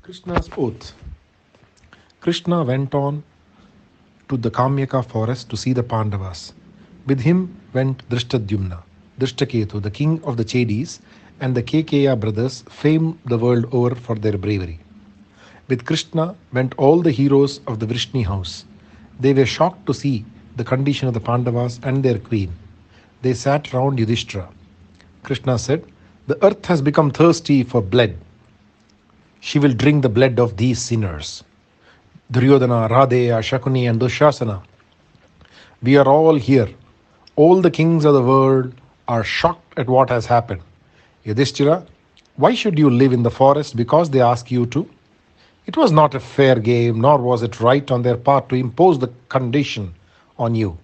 Krishna's oath. Krishna went on to the Kamyaka forest to see the Pandavas. With him went Drishtadyumna, Drishtaketu, the king of the Chedis, and the Kekeya brothers, famed the world over for their bravery. With Krishna went all the heroes of the Vrishni house. They were shocked to see the condition of the Pandavas and their queen. They sat round Yudhishthira. Krishna said, "The earth has become thirsty for blood. She will drink the blood of these sinners. Duryodhana, Radheya, Shakuni, and Dushasana. We are all here. All the kings of the world are shocked at what has happened. Yudhishthira, why should you live in the forest because they ask you to? It was not a fair game, nor was it right on their part to impose the condition on you.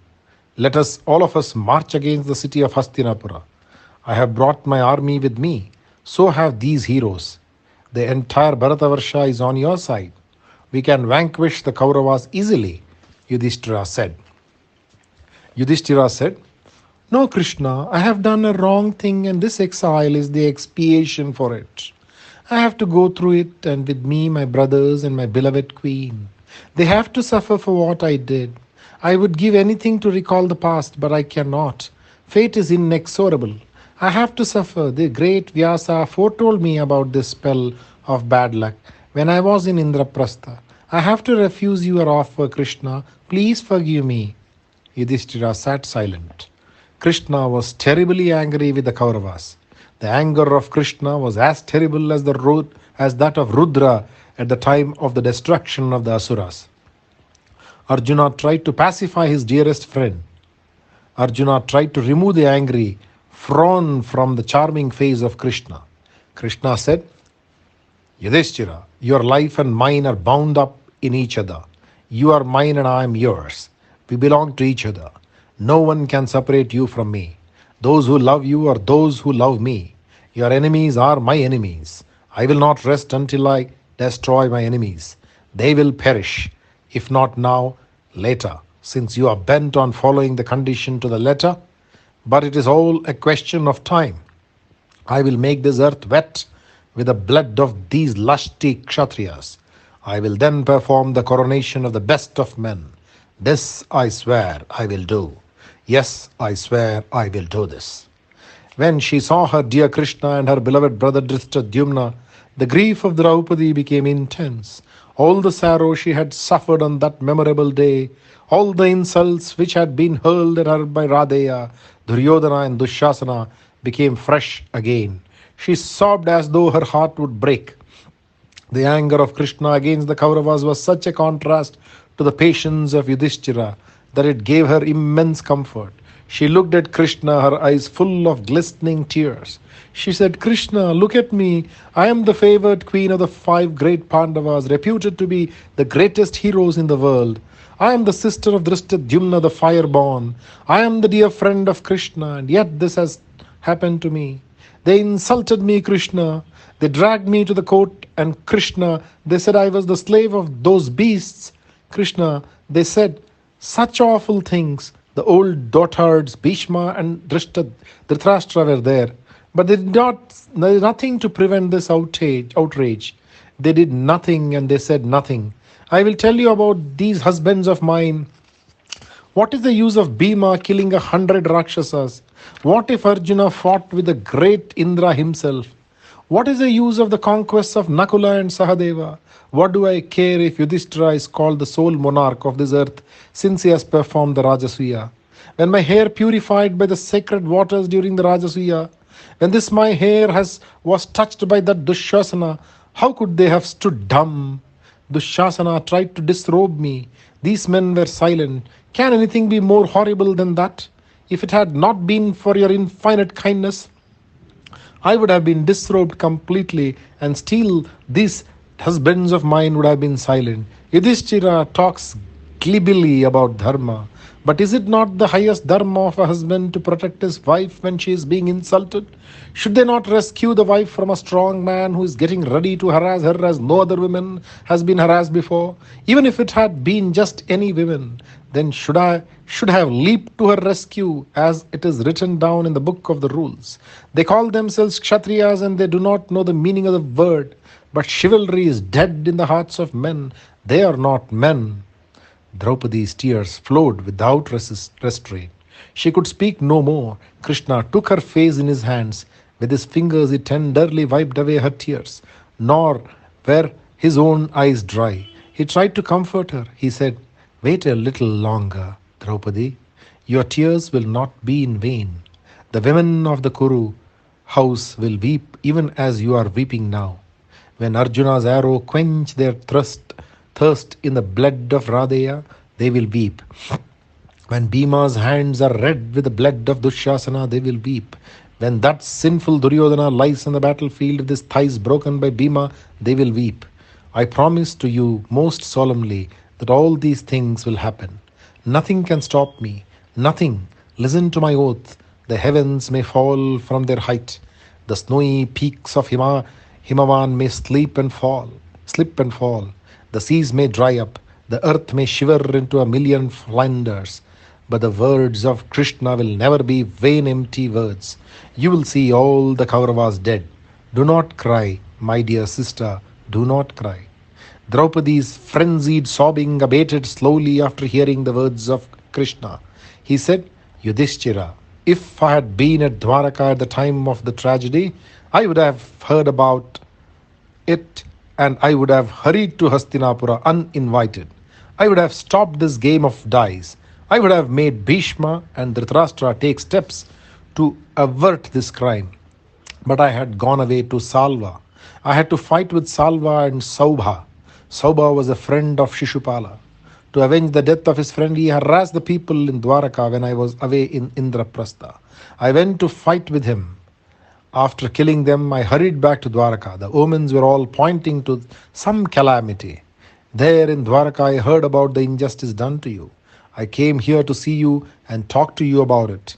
Let us, all of us, march against the city of Hastinapura. I have brought my army with me. So have these heroes. The entire Bharatavarsha is on your side. We can vanquish the Kauravas easily," Yudhishthira said, "No, Krishna, I have done a wrong thing and this exile is the expiation for it. I have to go through it, and with me my brothers and my beloved queen. They have to suffer for what I did. I would give anything to recall the past, but I cannot. Fate is inexorable. I have to suffer. The great Vyasa foretold me about this spell of bad luck when I was in Indraprastha. I have to refuse your offer, Krishna. Please forgive me." Yudhishthira sat silent. Krishna was terribly angry with the Kauravas. The anger of Krishna was as terrible as that of Rudra at the time of the destruction of the Asuras. Arjuna tried to pacify his dearest friend. Arjuna tried to remove the angry frown from the charming face of Krishna. Krishna said, "Yudhishthira, your life and mine are bound up in each other. You are mine and I am yours. We belong to each other. No one can separate you from me. Those who love you are those who love me. Your enemies are my enemies. I will not rest until I destroy my enemies. They will perish, if not now, later, since you are bent on following the condition to the letter. But it is all a question of time. I will make this earth wet with the blood of these lusty Kshatriyas. I will then perform the coronation of the best of men. This I swear I will do. Yes, I swear I will do this." When she saw her dear Krishna and her beloved brother Drishtadyumna, the grief of Draupadi became intense. All the sorrow she had suffered on that memorable day, all the insults which had been hurled at her by Radheya, Duryodhana, and Dushasana became fresh again. She sobbed as though her heart would break. The anger of Krishna against the Kauravas was such a contrast to the patience of Yudhishthira that it gave her immense comfort. She looked at Krishna, her eyes full of glistening tears. She said, "Krishna, look at me. I am the favored queen of the 5 great Pandavas, reputed to be the greatest heroes in the world. I am the sister of Drishtadyumna, the fireborn. I am the dear friend of Krishna, and yet this has happened to me. They insulted me, Krishna. They dragged me to the court, and Krishna, they said I was the slave of those beasts. Krishna, they said such awful things. The old dotards, Bhishma and Dhritarashtra were there, but there is nothing to prevent this outrage. They did nothing and they said nothing. I will tell you about these husbands of mine. What is the use of Bhima killing 100 Rakshasas? What if Arjuna fought with the great Indra himself? What is the use of the conquests of Nakula and Sahadeva? What do I care if Yudhishthira is called the sole monarch of this earth since he has performed the Rajasuya? When my hair purified by the sacred waters during the Rajasuya, when this my hair was touched by that Dushasana, how could they have stood dumb? Dushasana tried to disrobe me. These men were silent. Can anything be more horrible than that? If it had not been for your infinite kindness, I would have been disrobed completely, and still these husbands of mine would have been silent." Yudhishthira talks glibly about dharma, but is it not the highest dharma of a husband to protect his wife when she is being insulted? Should they not rescue the wife from a strong man who is getting ready to harass her as no other woman has been harassed before? Even if it had been just any woman, then should have leaped to her rescue, as it is written down in the book of the rules. They call themselves Kshatriyas and they do not know the meaning of the word. But chivalry is dead in the hearts of men. They are not men. Draupadi's tears flowed without restraint. She could speak no more. Krishna took her face in his hands. With his fingers, he tenderly wiped away her tears. Nor were his own eyes dry. He tried to comfort her. He said, "Wait a little longer, Draupadi. Your tears will not be in vain. The women of the Kuru house will weep even as you are weeping now. When Arjuna's arrow quench their thirst in the blood of Radheya, they will weep. When Bhima's hands are red with the blood of Dushasana, they will weep. When that sinful Duryodhana lies on the battlefield with his thighs broken by Bhima, they will weep. I promise to you most solemnly that all these things will happen. Nothing can stop me. Nothing. Listen to my oath. The heavens may fall from their height. The snowy peaks of Himavan may slip and fall. The seas may dry up. The earth may shiver into a million flinders. But the words of Krishna will never be vain, empty words. You will see all the Kauravas dead. Do not cry, my dear sister, do not cry. Draupadi's frenzied sobbing abated slowly after hearing the words of Krishna. He said, Yudhishthira, if I had been at Dwaraka at the time of the tragedy, I would have heard about it and I would have hurried to Hastinapura uninvited. I would have stopped this game of dice. I would have made Bhishma and Dhritarashtra take steps to avert this crime. But I had gone away to Salva. I had to fight with Salva and Saubha. Saubha was a friend of Shishupala. To avenge the death of his friend, he harassed the people in Dwaraka when I was away in Indraprastha. I went to fight with him. After killing them, I hurried back to Dwaraka. The omens were all pointing to some calamity. There in Dwaraka, I heard about the injustice done to you. I came here to see you and talk to you about it.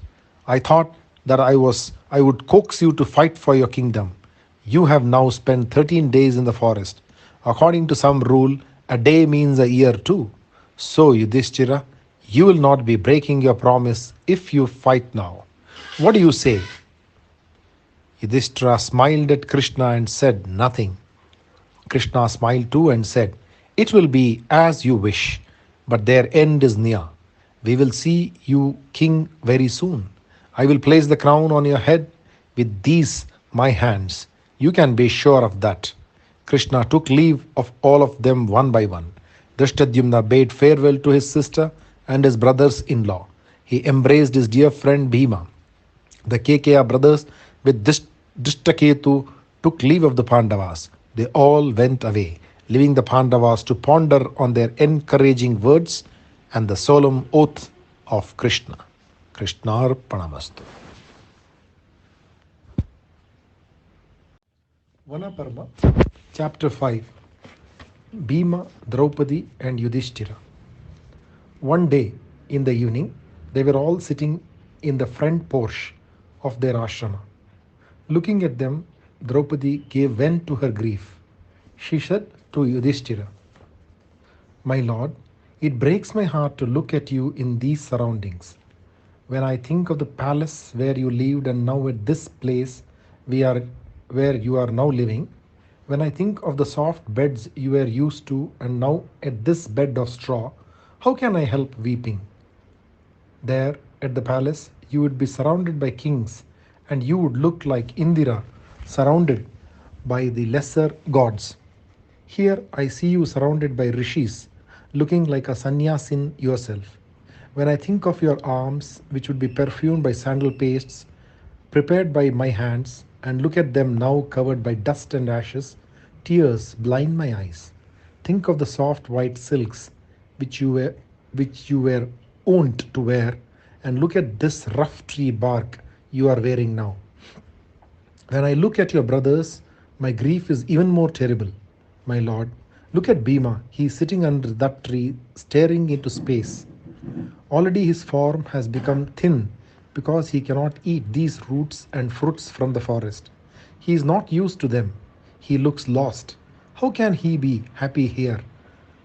I thought that I would coax you to fight for your kingdom. You have now spent 13 days in the forest. According to some rule, a day means a year too. So, Yudhishthira, you will not be breaking your promise if you fight now. What do you say? Yudhishthira smiled at Krishna and said nothing. Krishna smiled too and said, It will be as you wish, but their end is near. We will see you king very soon. I will place the crown on your head with these my hands. You can be sure of that. Krishna took leave of all of them one by one. Drishtadyumna bade farewell to his sister and his brothers-in-law. He embraced his dear friend Bhima. The Kekeya brothers with Drishtaketu took leave of the Pandavas. They all went away, leaving the Pandavas to ponder on their encouraging words and the solemn oath of Krishna. Krishnarpanamastu. Vanaparva, Chapter 5. Bhima, Draupadi and Yudhishthira. One day in the evening, they were all sitting in the front porch of their ashrama. Looking at them, Draupadi gave vent to her grief. She said to Yudhishthira, My lord, it breaks my heart to look at you in these surroundings. When I think of the palace where you lived and now at this place where you are now living, when I think of the soft beds you were used to and now at this bed of straw, how can I help weeping? There at the palace you would be surrounded by kings and you would look like Indira surrounded by the lesser gods. Here I see you surrounded by rishis, looking like a sannyasin yourself. When I think of your arms, which would be perfumed by sandal pastes prepared by my hands, and look at them now covered by dust and ashes, tears blind my eyes. Think of the soft white silks which you were wont to wear, and look at this rough tree bark you are wearing now. When I look at your brothers, my grief is even more terrible. My lord, look at Bhima. He is sitting under that tree, staring into space. Already his form has become thin because he cannot eat these roots and fruits from the forest. He is not used to them. He looks lost. How can he be happy here?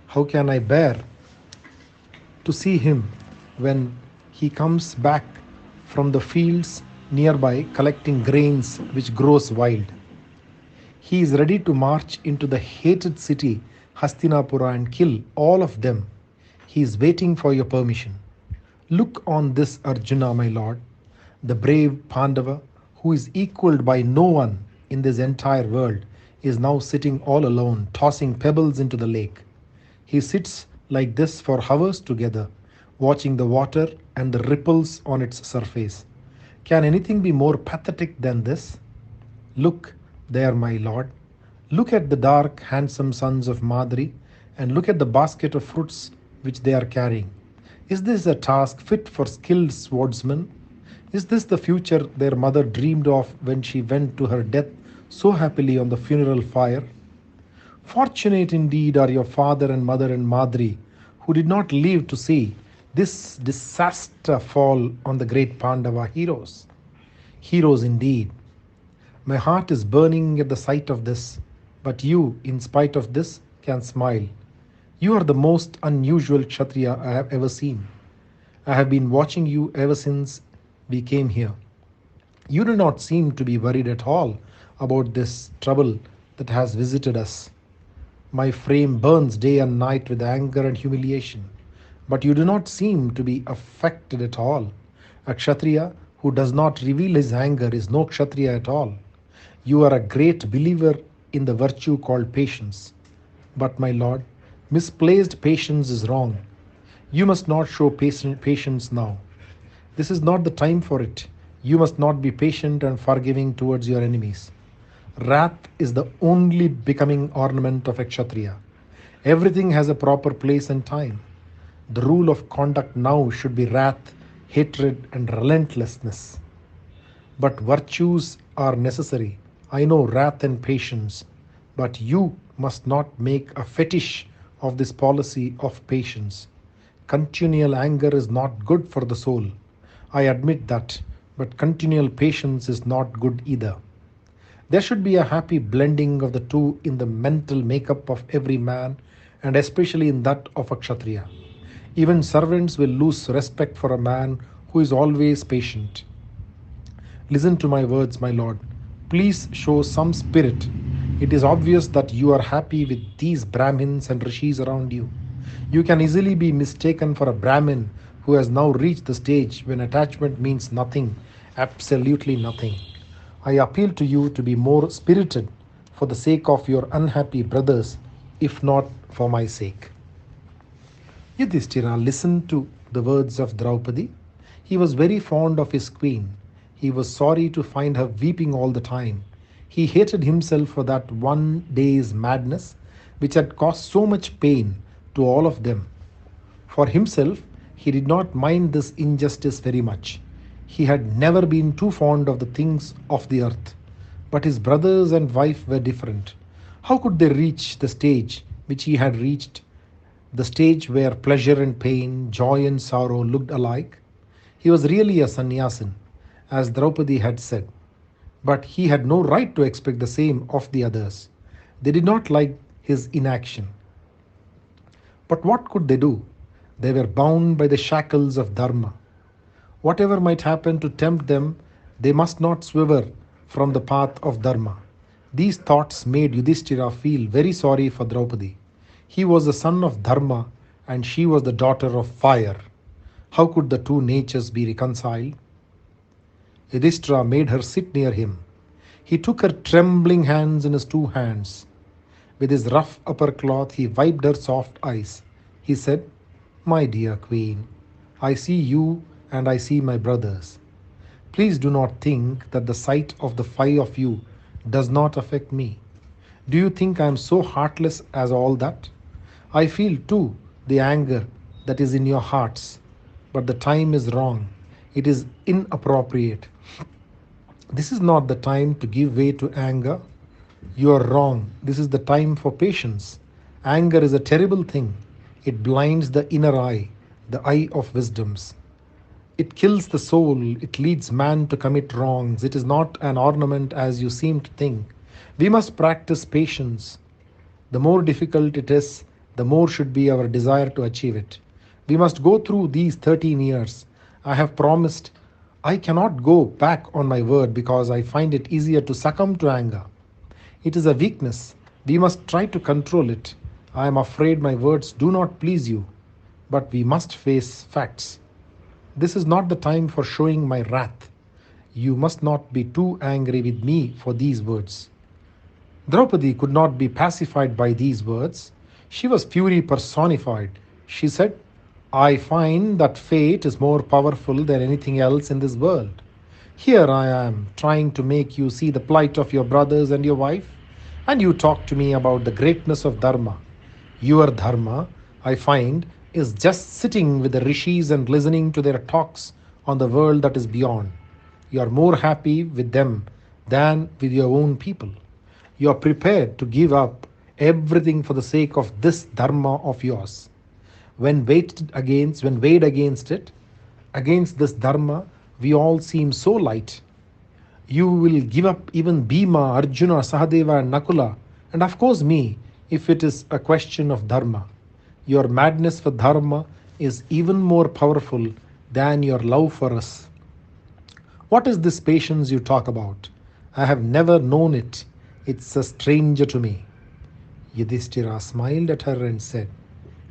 How can I bear to see him when he comes back from the fields nearby collecting grains which grows wild? He is ready to march into the hated city Hastinapura and kill all of them. He is waiting for your permission. Look on this Arjuna, my lord, the brave Pandava, who is equalled by no one in this entire world, is now sitting all alone, tossing pebbles into the lake. He sits like this for hours together, watching the water and the ripples on its surface. Can anything be more pathetic than this? Look there, my lord. Look at the dark, handsome sons of Madri, and look at the basket of fruits which they are carrying. Is this a task fit for skilled swordsmen? Is this the future their mother dreamed of when she went to her death so happily on the funeral fire? Fortunate indeed are your father and mother and Madri, who did not live to see this disaster fall on the great Pandava heroes. Heroes indeed. My heart is burning at the sight of this, but you, in spite of this, can smile. You are the most unusual Kshatriya I have ever seen. I have been watching you ever since we came here. You do not seem to be worried at all about this trouble that has visited us. My frame burns day and night with anger and humiliation, but you do not seem to be affected at all. A Kshatriya who does not reveal his anger is no Kshatriya at all. You are a great believer in the virtue called patience. But, my lord, misplaced patience is wrong. You must not show patience now. This is not the time for it. You must not be patient and forgiving towards your enemies. Wrath is the only becoming ornament of a Kshatriya. Everything has a proper place and time. The rule of conduct now should be wrath, hatred, and relentlessness. But virtues are necessary. I know wrath and patience, but you must not make a fetish of this policy of patience. Continual anger is not good for the soul. I admit that, but continual patience is not good either. There should be a happy blending of the two in the mental makeup of every man, and especially in that of a Kshatriya. Even servants will lose respect for a man who is always patient. Listen to my words, my lord. Please show some spirit. It is obvious that you are happy with these Brahmins and Rishis around you. You can easily be mistaken for a Brahmin who has now reached the stage when attachment means nothing, absolutely nothing. I appeal to you to be more spirited for the sake of your unhappy brothers, if not for my sake. Yudhishthira listened to the words of Draupadi. He was very fond of his queen. He was sorry to find her weeping all the time. He hated himself for that one day's madness, which had caused so much pain to all of them. For himself, he did not mind this injustice very much. He had never been too fond of the things of the earth. But his brothers and wife were different. How could they reach the stage which he had reached, the stage where pleasure and pain, joy and sorrow looked alike? He was really a sannyasin, as Draupadi had said. But he had no right to expect the same of the others. They did not like his inaction. But what could they do? They were bound by the shackles of Dharma. Whatever might happen to tempt them, they must not swerve from the path of Dharma. These thoughts made Yudhishthira feel very sorry for Draupadi. He was the son of Dharma and she was the daughter of fire. How could the two natures be reconciled? Yudhishthira made her sit near him. He took her trembling hands in his two hands. With his rough upper cloth, he wiped her soft eyes. He said, "My dear queen, I see you and I see my brothers. Please do not think that the sight of the five of you does not affect me. Do you think I am so heartless as all that? I feel too the anger that is in your hearts, but the time is wrong. It is inappropriate. This is not the time to give way to anger. You are wrong. This is the time for patience. Anger is a terrible thing. It blinds the inner eye, the eye of wisdoms. It kills the soul, it leads man to commit wrongs. It is not an ornament as you seem to think. We must practice patience. The more difficult it is, the more should be our desire to achieve it. We must go through these 13 years. I have promised. I cannot go back on my word because I find it easier to succumb to anger. It is a weakness. We must try to control it. I am afraid my words do not please you, but we must face facts. This is not the time for showing my wrath. You must not be too angry with me for these words. Draupadi could not be pacified by these words. She was fury personified. She said, I find that fate is more powerful than anything else in this world. Here I am trying to make you see the plight of your brothers and your wife, and you talk to me about the greatness of Dharma. Your Dharma, I find, is just sitting with the rishis and listening to their talks on the world that is beyond. You are more happy with them than with your own people. You are prepared to give up everything for the sake of this Dharma of yours. When weighed against it, against this Dharma, we all seem so light. You will give up even Bhima, Arjuna, Sahadeva, and Nakula, and of course me, if it is a question of Dharma. Your madness for Dharma is even more powerful than your love for us. What is this patience you talk about? I have never known it. It's a stranger to me. Yudhishthira smiled at her and said,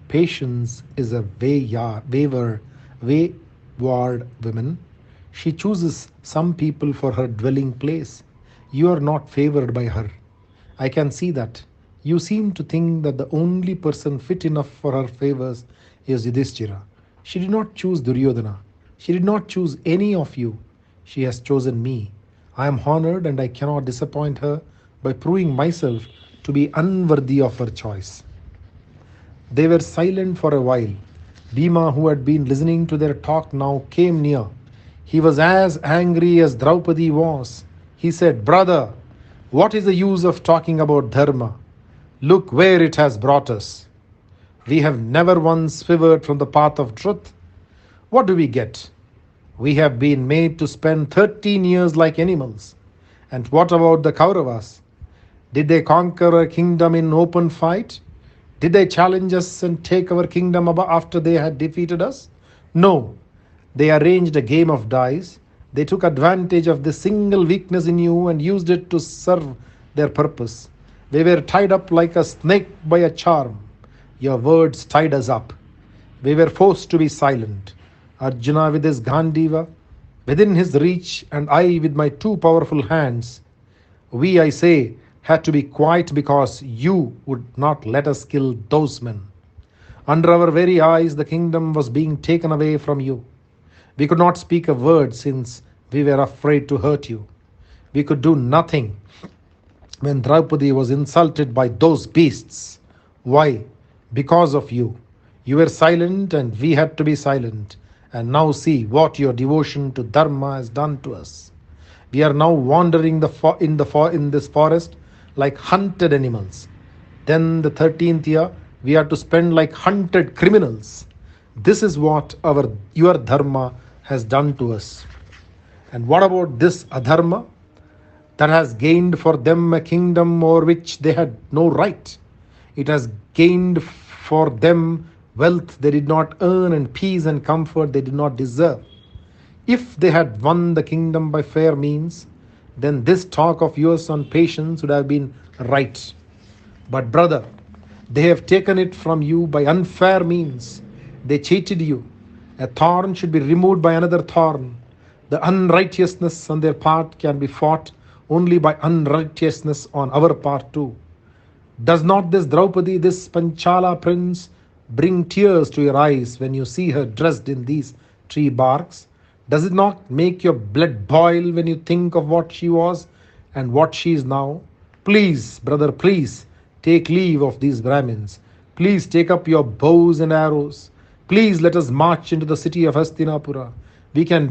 Patience is a wayward woman. She chooses some people for her dwelling place. You are not favored by her. I can see that. You seem to think that the only person fit enough for her favors is Yudhishthira. She did not choose Duryodhana. She did not choose any of you. She has chosen me. I am honored and I cannot disappoint her by proving myself to be unworthy of her choice. They were silent for a while. Bhima, who had been listening to their talk, now came near. He was as angry as Draupadi was. He said, Brother, what is the use of talking about Dharma? Look where it has brought us. We have never once wavered from the path of truth. What do we get? We have been made to spend 13 years like animals. And what about the Kauravas? Did they conquer a kingdom in open fight? Did they challenge us and take our kingdom after they had defeated us? No. They arranged a game of dice. They took advantage of this single weakness in you and used it to serve their purpose. They were tied up like a snake by a charm. Your words tied us up. We were forced to be silent. Arjuna with his Gandiva within his reach, and I with my two powerful hands. We, I say, had to be quiet because you would not let us kill those men. Under our very eyes, the kingdom was being taken away from you. We could not speak a word since we were afraid to hurt you. We could do nothing when Draupadi was insulted by those beasts. Why? Because of you. You were silent and we had to be silent. And now see what your devotion to Dharma has done to us. We are now wandering in this forest like hunted animals. Then the 13th year, we are to spend like hunted criminals. This is what your Dharma has done to us. And what about this Adharma that has gained for them a kingdom over which they had no right? It has gained for them wealth they did not earn and peace and comfort they did not deserve. If they had won the kingdom by fair means, then this talk of yours on patience would have been right. But brother, they have taken it from you by unfair means. They cheated you. A thorn should be removed by another thorn. The unrighteousness on their part can be fought only by unrighteousness on our part too. Does not this Draupadi, this Panchala prince, bring tears to your eyes when you see her dressed in these tree barks? Does it not make your blood boil when you think of what she was and what she is now? Please, brother, please take leave of these Brahmins. Please take up your bows and arrows. Please let us march into the city of Hastinapura. We can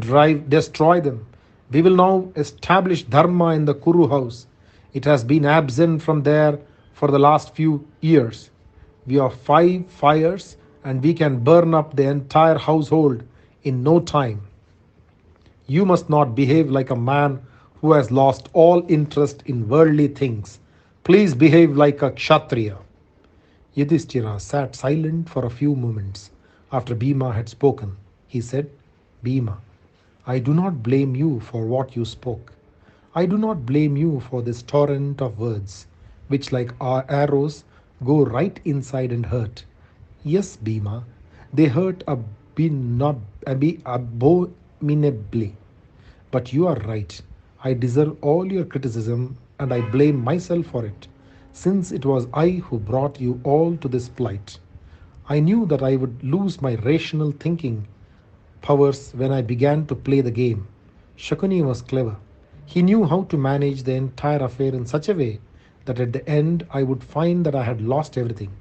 destroy them. We will now establish Dharma in the Kuru house. It has been absent from there for the last few years. We have 5 fires and we can burn up the entire household in no time. You must not behave like a man who has lost all interest in worldly things. Please behave like a Kshatriya. Yudhishthira sat silent for a few moments after Bhima had spoken. He said, Bhima, I do not blame you for what you spoke. I do not blame you for this torrent of words. which, like our arrows, go right inside and hurt. Yes, Bhima, they hurt abominably. But you are right. I deserve all your criticism and I blame myself for it, since it was I who brought you all to this plight. I knew that I would lose my rational thinking powers when I began to play the game. Shakuni was clever. He knew how to manage the entire affair in such a way that at the end I would find that I had lost everything.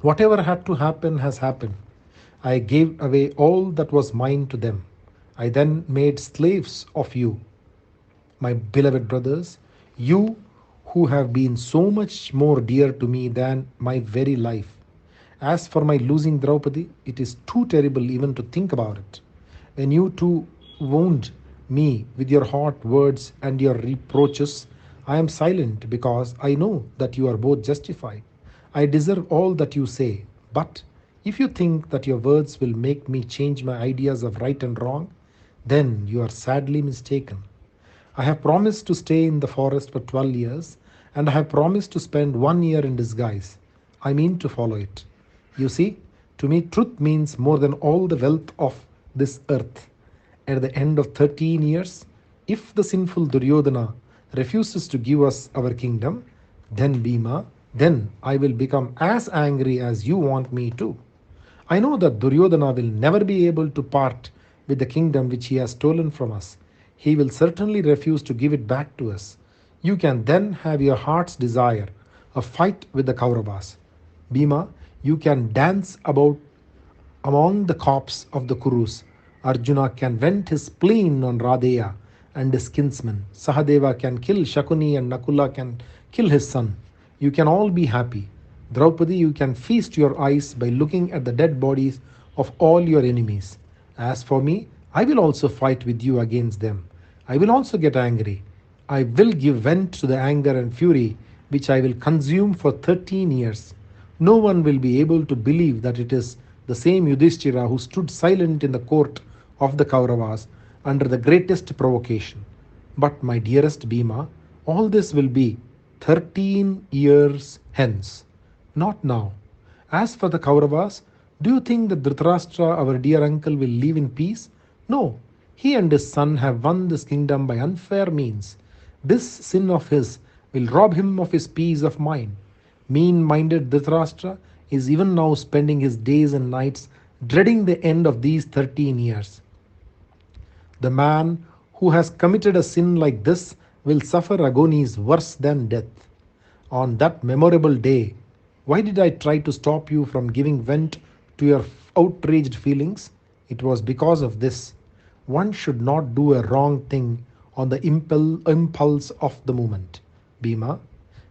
Whatever had to happen has happened. I gave away all that was mine to them. I then made slaves of you, my beloved brothers, you who have been so much more dear to me than my very life. As for my losing Draupadi, it is too terrible even to think about it. When you two wound me with your hot words and your reproaches, I am silent because I know that you are both justified. I deserve all that you say, but if you think that your words will make me change my ideas of right and wrong, then you are sadly mistaken. I have promised to stay in the forest for 12 years, and I have promised to spend 1 year in disguise. I mean to follow it. You see, to me, truth means more than all the wealth of this earth. At the end of 13 years, if the sinful Duryodhana refuses to give us our kingdom, then Bhima, then I will become as angry as you want me to. I know that Duryodhana will never be able to part with the kingdom which he has stolen from us. He will certainly refuse to give it back to us. You can then have your heart's desire, a fight with the Kauravas. Bhima, you can dance about among the corpse of the Kurus. Arjuna can vent his spleen on Radeya and his kinsmen. Sahadeva can kill Shakuni and Nakula can kill his son. You can all be happy. Draupadi, you can feast your eyes by looking at the dead bodies of all your enemies. As for me, I will also fight with you against them. I will also get angry. I will give vent to the anger and fury which I will consume for 13 years. No one will be able to believe that it is the same Yudhishthira who stood silent in the court of the Kauravas under the greatest provocation. But my dearest Bhima, all this will be 13 years hence, not now. As for the Kauravas, do you think that Dhritarashtra, our dear uncle, will live in peace? No, he and his son have won this kingdom by unfair means. This sin of his will rob him of his peace of mind. Mean minded Dhritarashtra is even now spending his days and nights dreading the end of these 13 years. The man who has committed a sin like this will suffer agonies worse than death. On that memorable day, why did I try to stop you from giving vent to your outraged feelings? It was because of this. One should not do a wrong thing on the impulse of the moment. Bhima,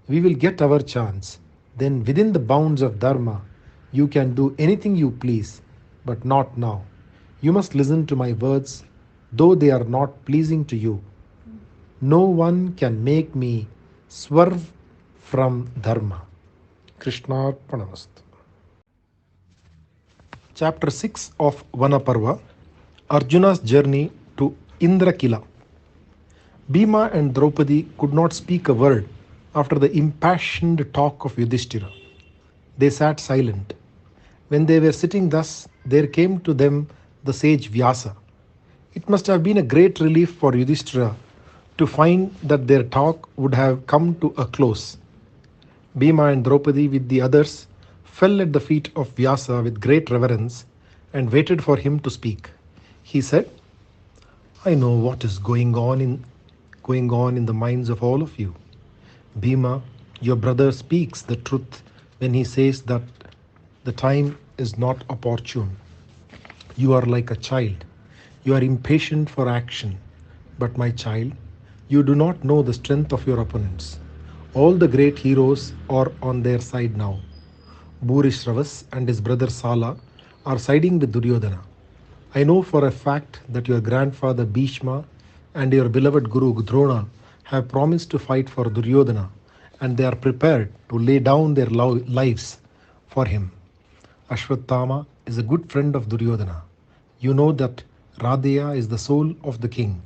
we will get our chance. Then, within the bounds of Dharma, you can do anything you please, but not now. You must listen to my words, though they are not pleasing to you. No one can make me swerve from Dharma. Krishna Pranamast. Chapter 6 of Vanaparva, Arjuna's journey to Indrakila. Bhima and Draupadi could not speak a word after the impassioned talk of Yudhishthira. They sat silent. When they were sitting thus, there came to them the sage Vyasa. It must have been a great relief for Yudhishthira to find that their talk would have come to a close. Bhima and Draupadi with the others fell at the feet of Vyasa with great reverence and waited for him to speak. He said, I know what is going on in the minds of all of you. Bhima, your brother speaks the truth when he says that the time is not opportune. You are like a child. You are impatient for action. But my child, you do not know the strength of your opponents. All the great heroes are on their side now. Bhurishravas and his brother Sala are siding with Duryodhana. I know for a fact that your grandfather Bhishma and your beloved Guru Drona have promised to fight for Duryodhana, and they are prepared to lay down their lives for him. Ashwatthama is a good friend of Duryodhana. You know that Radeya is the soul of the king.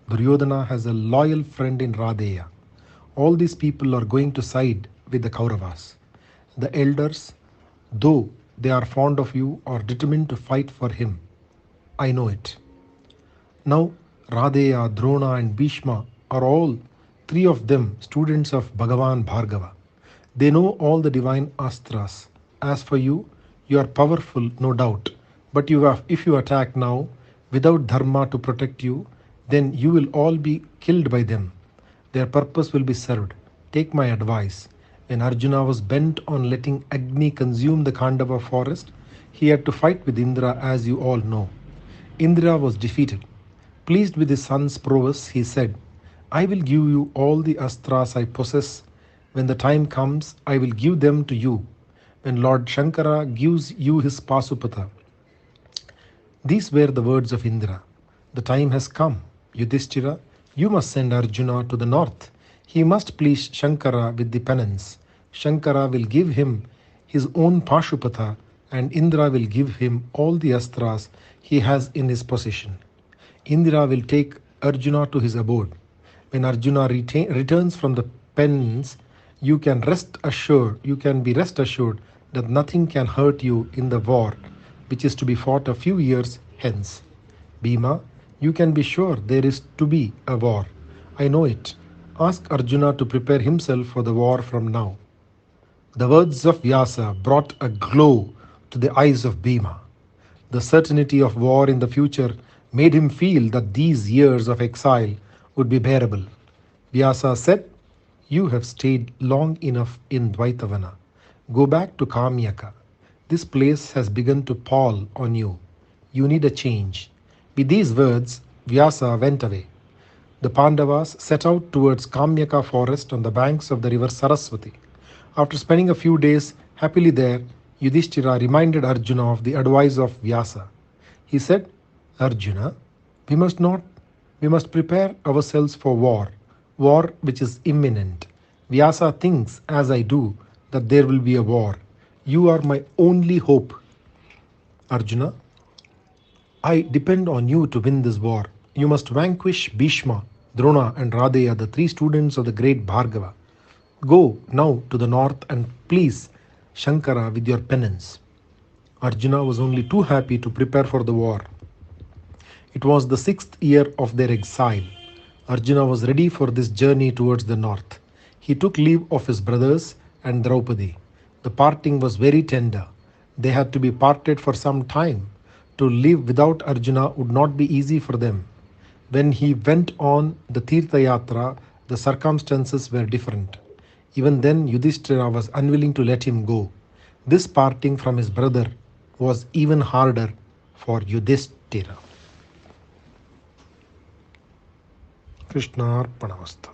Duryodhana has a loyal friend in Radeya. all these people are going to side with the Kauravas. The elders, though they are fond of you, are determined to fight for him. I know it. Now, Radeya, Drona, and Bhishma are all three of them students of Bhagavan Bhargava. They know all the divine astras. As for you, you are powerful, no doubt. But if you attack now, without dharma to protect you, then you will all be killed by them. Their purpose will be served. Take my advice. When Arjuna was bent on letting Agni consume the Khandava forest, he had to fight with Indra, as you all know. Indra was defeated. Pleased with his son's prowess, he said, I will give you all the astras I possess. When the time comes, I will give them to you. When Lord Shankara gives you his Pasupata. These were the words of Indra. The time has come. Yudhishthira, you must send Arjuna to the north. He must please Shankara with the penance. Shankara will give him his own Pashupata, and Indra will give him all the astras he has in his possession. Indra will take Arjuna to his abode. When Arjuna returns from the penance, you can be rest assured that nothing can hurt you in the war which is to be fought a few years hence. Bhima, you can be sure there is to be a war. I know it. Ask Arjuna to prepare himself for the war from now. The words of Vyasa brought a glow to the eyes of Bhima. The certainty of war in the future made him feel that these years of exile would be bearable. Vyasa said, You have stayed long enough in Dvaitavana. Go back to Kamyaka. This place has begun to pall on you. You need a change. With these words, Vyasa went away. The Pandavas set out towards Kamyaka forest on the banks of the river Saraswati. After spending a few days happily there, Yudhishthira reminded Arjuna of the advice of Vyasa. He said, Arjuna, we must prepare ourselves for war which is imminent. Vyasa thinks, as I do, that there will be a war. You are my only hope. Arjuna, I depend on you to win this war. You must vanquish Bhishma, Drona, and Radeya, the three students of the great Bhargava. Go now to the north and please Shankara with your penance. Arjuna was only too happy to prepare for the war. It was the 6th year of their exile. Arjuna was ready for this journey towards the north. He took leave of his brothers and Draupadi. The parting was very tender. They had to be parted for some time. To live without Arjuna would not be easy for them. When he went on the Tirtha Yatra, the circumstances were different. Even then, Yudhishthira was unwilling to let him go. This parting from his brother was even harder for Yudhishthira. Krishna Arpanamastha.